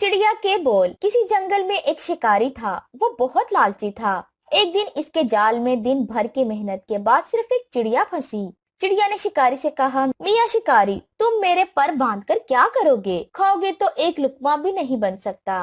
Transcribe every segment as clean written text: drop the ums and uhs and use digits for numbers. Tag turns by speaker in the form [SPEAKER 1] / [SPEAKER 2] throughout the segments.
[SPEAKER 1] चिड़िया के बोल। किसी जंगल में एक शिकारी था। वो बहुत लालची था। एक दिन इसके जाल में दिन भर की मेहनत के बाद सिर्फ एक चिड़िया फंसी। चिड़िया ने शिकारी से कहा, मियाँ शिकारी, तुम मेरे पर बांधकर क्या करोगे? खाओगे तो एक लुकमा भी नहीं बन सकता,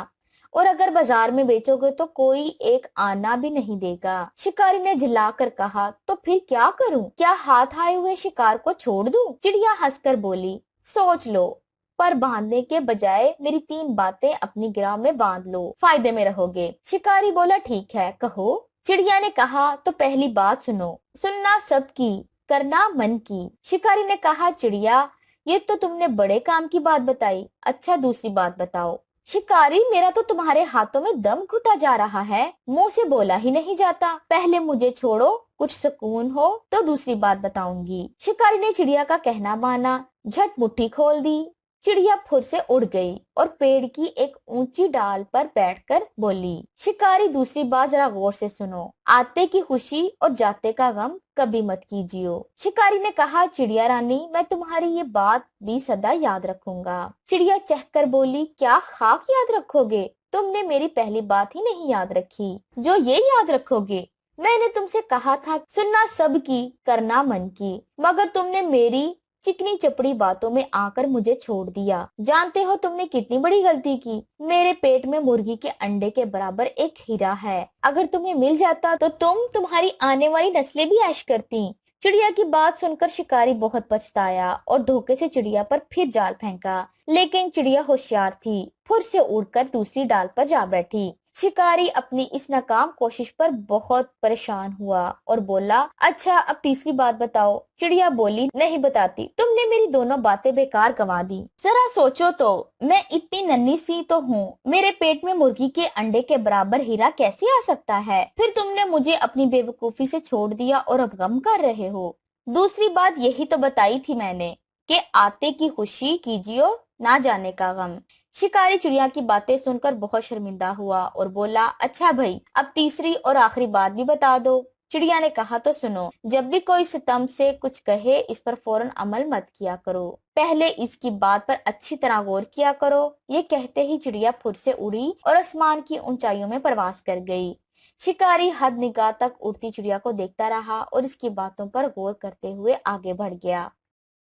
[SPEAKER 1] और अगर बाजार में बेचोगे तो कोई एक आना भी नहीं देगा। शिकारी ने झिल्लाकर कहा, तो फिर क्या करूं? क्या हाथ आए हुए शिकार को छोड़ दूं? चिड़िया हंसकर बोली, सोच लो, पर बांधने के बजाय मेरी 3 बातें अपनी गिरह में बांध लो, फायदे में रहोगे। शिकारी बोला, ठीक है, कहो। चिड़िया ने कहा, तो पहली बात सुनो, सुनना सबकी, करना मन की। शिकारी ने कहा, चिड़िया, ये तो तुमने बड़े काम की बात बताई। अच्छा, दूसरी बात बताओ। शिकारी, मेरा तो तुम्हारे हाथों में दम घुटा जा रहा है, मुंह से बोला ही नहीं जाता। पहले मुझे छोड़ो, कुछ सुकून हो तो दूसरी बात बताऊंगी। शिकारी ने चिड़िया का कहना माना, झट मुट्ठी खोल दी। चिड़िया फुर से उड़ गई और पेड़ की एक ऊंची डाल पर बैठकर बोली, शिकारी, दूसरी बात जरा गौर से सुनो। आते की खुशी और जाते का गम कभी मत कीजियो। शिकारी ने कहा, चिड़िया रानी, मैं तुम्हारी ये बात भी सदा याद रखूंगा। चिड़िया चहकर बोली, क्या खाक याद रखोगे? तुमने मेरी पहली बात ही नहीं याद रखी, जो ये याद रखोगे। मैंने तुमसे कहा था, सुनना सबकी, करना मन की, मगर तुमने मेरी चिकनी चपड़ी बातों में आकर मुझे छोड़ दिया। जानते हो तुमने कितनी बड़ी गलती की? मेरे पेट में मुर्गी के अंडे के बराबर एक हीरा है। अगर तुम्हें मिल जाता तो तुम्हारी आने वाली नस्लें भी ऐश करती। चिड़िया की बात सुनकर शिकारी बहुत पछताया और धोखे से चिड़िया पर फिर जाल फेंका, लेकिन चिड़िया होशियार थी, फुर से उड़कर दूसरी डाल पर जा बैठी। शिकारी अपनी इस नाकाम कोशिश पर बहुत परेशान हुआ और बोला, अच्छा, अब तीसरी बात बताओ। चिड़िया बोली, नहीं बताती, तुमने मेरी दोनों बातें बेकार गंवा दी। जरा सोचो तो, मैं इतनी नन्ही सी तो हूँ, मेरे पेट में मुर्गी के अंडे के बराबर हीरा कैसे आ सकता है? फिर तुमने मुझे अपनी बेवकूफी से छोड़ दिया और अब गम कर रहे हो। दूसरी बात यही तो बताई थी मैंने, कि आते की खुशी कीजियो, ना जाने का गम। शिकारी चिड़िया की बातें सुनकर बहुत शर्मिंदा हुआ और बोला, अच्छा भाई, अब तीसरी और आखिरी बात भी बता दो। चिड़िया ने कहा, तो सुनो, जब भी कोई सितम से कुछ कहे, इस पर फौरन अमल मत किया करो, पहले इसकी बात पर अच्छी तरह गौर किया करो। ये कहते ही चिड़िया फुर से उड़ी और आसमान की ऊंचाइयों में प्रवास कर गई। शिकारी हद निगाह तक उड़ती चिड़िया को देखता रहा और इसकी बातों पर गौर करते हुए आगे बढ़ गया।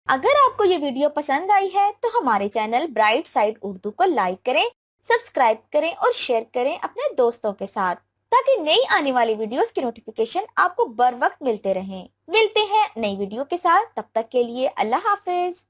[SPEAKER 1] अगर आपको ये वीडियो पसंद आई है तो हमारे चैनल ब्राइट साइड उर्दू को लाइक करें, सब्सक्राइब करें और शेयर करें अपने दोस्तों के साथ, ताकि नई आने वाली वीडियोस की नोटिफिकेशन आपको बर वक्त मिलते रहें। मिलते हैं नई वीडियो के साथ, तब तक के लिए अल्लाह हाफिज।